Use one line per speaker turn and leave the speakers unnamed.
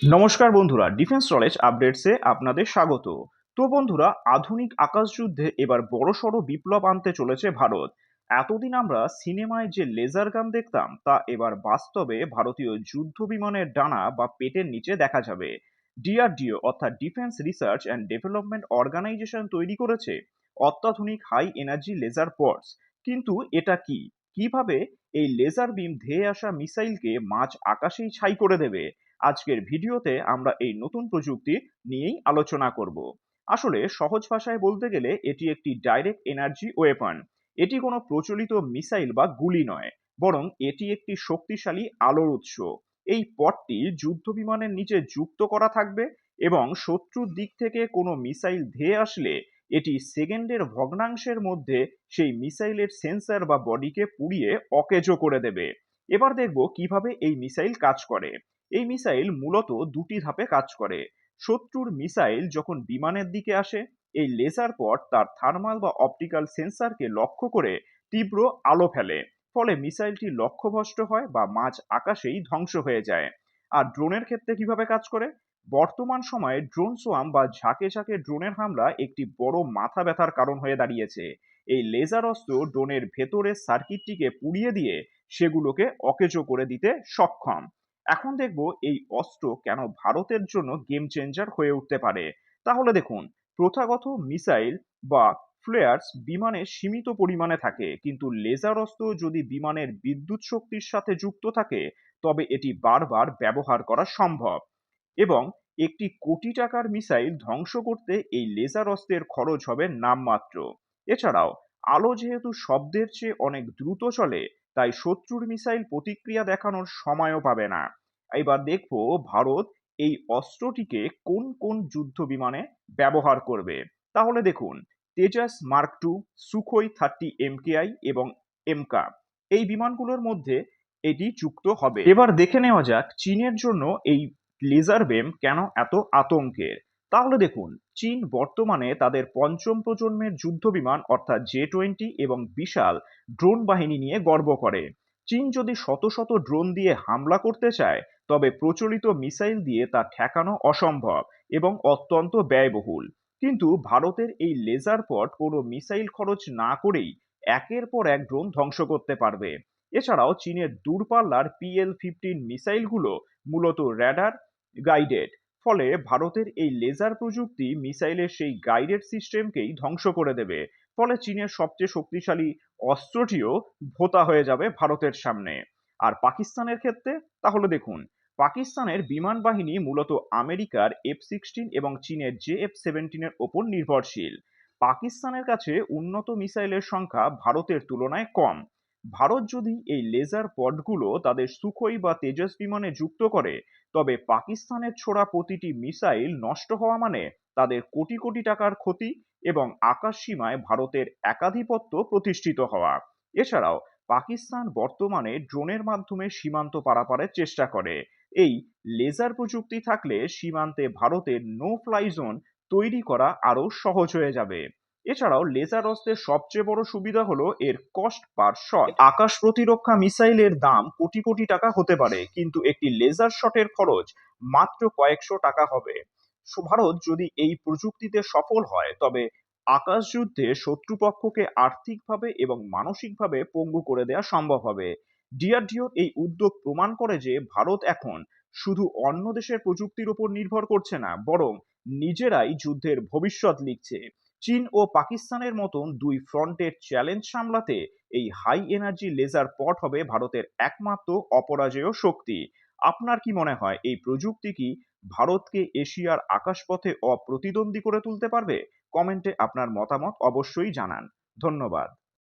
নমস্কার বন্ধুরা, defence knowledge আপডেটসে আপনাদের স্বাগত। তো বন্ধুরা, আধুনিক আকাশযুদ্ধে এবার বড়সড় বিপ্লব আনতে চলেছে ভারত। এতদিন আমরা সিনেমায় যে লেজার গান দেখতাম তা এবার বাস্তবে ভারতীয় যুদ্ধ বিমানের ডানা বা পেটের নিচে দেখা যাবে। ডিআরডিও অর্থাৎ defence research and development organisation তৈরি করেছে অত্যাধুনিক হাই এনার্জি লেজার পডস। কিন্তু এটা কি, কিভাবে এই লেজার বিম ধেয়ে আসা মিসাইলকে মাঝ আকাশেই ছাই করে দেবে? আজকের ভিডিওতে আমরা এই নতুন প্রযুক্তি নিয়েই আলোচনা করব। আসলে সহজ ভাষায় বলতে গেলে এটি একটি ডাইরেক্ট এনার্জি ওয়েপন। এটি কোনো প্রচলিত মিসাইল বা গুলি নয়, বরং এটি একটি শক্তিশালী আলোর উৎস। এই পথটি যুদ্ধ বিমানের নিচে যুক্ত করা থাকবে এবং শত্রুর দিক থেকে কোনো মিসাইল ধেয়ে আসলে এটি সেকেন্ডের ভগ্নাংশের মধ্যে সেই মিসাইলের সেন্সর বা বডিকে পুড়িয়ে অকেজো করে দেবে। এবার দেখব কিভাবে এই মিসাইল কাজ করে। এই মিসাইল মূলত দুটি ধাপে কাজ করে। শত্রুর মিসাইল যখন বিমানের দিকে আসে, এই লেজার পড তার থার্মাল বা অপটিক্যাল সেন্সরকে লক্ষ্য করে তীব্র আলো ফেলে। ফলে মিসাইলটি লক্ষ্যভ্রষ্ট হয় বা মাঝ আকাশেই ধ্বংস হয়ে যায়। আর ড্রোনের ক্ষেত্রে কিভাবে কাজ করে? বর্তমান সময়ে ড্রোন সোয়াম বা ঝাঁকে ঝাঁকে ড্রোনের হামলা একটি বড় মাথা ব্যথার কারণ হয়ে দাঁড়িয়েছে। এই লেজার অস্ত্র ড্রোনের ভেতরের সার্কিটটিকে পুড়িয়ে দিয়ে সেগুলোকে অকেজো করে দিতে সক্ষম। এখন দেখব এই অস্ত্র কেন ভারতের জন্য গেম চেঞ্জার হয়ে উঠতে পারে। তাহলে দেখুন, প্রথাগত মিসাইল বা ফ্লেয়ার্স বিমানে সীমিত পরিমাণে থাকে, কিন্তু লেজার অস্ত্র যদি বিমানের বিদ্যুৎ শক্তির সাথে যুক্ত থাকে তবে এটি বারবার ব্যবহার করা সম্ভব। এবং একটি কোটি টাকার মিসাইল ধ্বংস করতে এই লেজার অস্ত্রের খরচ হবে নামমাত্র। এছাড়াও আলো যেহেতু শব্দের চেয়ে অনেক দ্রুত চলে, তাই শত্রুর মিসাইল প্রতিক্রিয়া দেখানোর সময়ও পাবে না। এবার দেখব ভারত এই অস্ত্রটিকে কোন কোন যুদ্ধ বিমানে ব্যবহার করবে। তাহলে দেখুন, Tejas mark two, Sukhoi 30 MKI এবং এমকা, এই বিমানগুলোর মধ্যে এটি যুক্ত হবে। এবার দেখে নেওয়া যাক চীনের জন্য এই লেজার বেম কেন এত আতঙ্কের। তাহলে দেখুন, চীন বর্তমানে তাদের পঞ্চম প্রজন্মের যুদ্ধ বিমান অর্থাৎ J-20 এবং বিশাল ড্রোন বাহিনী নিয়ে গর্ব করে। চীন যদি শত শত ড্রোন দিয়ে হামলা করতে চায়, তবে প্রচলিত মিসাইল দিয়ে তা ঠেকানো অসম্ভব এবং অত্যন্ত ব্যয়বহুল। কিন্তু ভারতের এই লেজার পড কোনো মিসাইল খরচ না করেই একের পর এক ড্রোন ধ্বংস করতে পারবে। এছাড়াও চীনের দূরপাল্লার PL-15 মিসাইলগুলো মূলত র্যাডার গাইডেড। ফলে ভারতের এই লেজার প্রযুক্তি মিসাইলের সেই গাইডেড সিস্টেমকেই ধ্বংস করে দেবে। ফলে চীনের সবচেয়ে শক্তিশালী অস্ত্রটিও ভোঁতা হয়ে যাবে ভারতের সামনে। আর পাকিস্তানের ক্ষেত্রে তাহলে দেখুন, পাকিস্তানের বিমান বাহিনী মূলত আমেরিকার F-16 এবং চীনের JF-17 এর ওপর নির্ভরশীল। পাকিস্তানের কাছে উন্নত মিসাইলের সংখ্যা ভারতের তুলনায় কম। ভারত যদি এই লেজার পডগুলো তাদের সুখোই বা তেজস বিমানে যুক্ত করে, তবে পাকিস্তানের ছোড়া প্রতিটি মিসাইল নষ্ট হওয়া মানে তাদের কোটি কোটি টাকার ক্ষতি এবং আকাশ সীমায় ভারতের একাধিপত্য প্রতিষ্ঠিত হওয়া। এছাড়াও পাকিস্তান বর্তমানে ড্রোনের মাধ্যমে সীমান্ত পারাপারের চেষ্টা করে। এই লেজার প্রযুক্তি থাকলে সীমান্তে ভারতের নো ফ্লাই জোন তৈরি করা আরো সহজ হয়ে যাবে। এছাড়াও লেজার অস্ত্রের সবচেয়ে বড় সুবিধা হলো এর কস্ট পার শট। আকাশ প্রতিরক্ষা মিসাইলের দাম কোটি কোটি টাকা হতে পারে, কিন্তু একটি লেজার শটের খরচ মাত্র কয়েকশো টাকা হবে। ভারত যদি এই প্রযুক্তিতে সফল হয়, তবে আকাশ যুদ্ধে শত্রুপক্ষকে আর্থিকভাবে এবং মানসিকভাবে পঙ্গু করে দেওয়া সম্ভব হবে। ডিআরডিওর এই উদ্যোগ প্রমাণ করে যে ভারত এখন শুধু অন্য দেশের প্রযুক্তির উপর নির্ভর করছে না, বরং নিজেরাই যুদ্ধের ভবিষ্যৎ লিখছে। চীন ও পাকিস্তানের মতন দুই ফ্রন্টের চ্যালেঞ্জ সামলাতে এই হাই এনার্জি লেজার পড হবে ভারতের একমাত্র অপরাজেয় শক্তি। আপনার কি মনে হয় এই প্রযুক্তি কি ভারতকে এশিয়ার আকাশপথে অপ্রতিদ্বন্দ্বী করে তুলতে পারবে? কমেন্টে আপনার মতামত অবশ্যই জানান। ধন্যবাদ।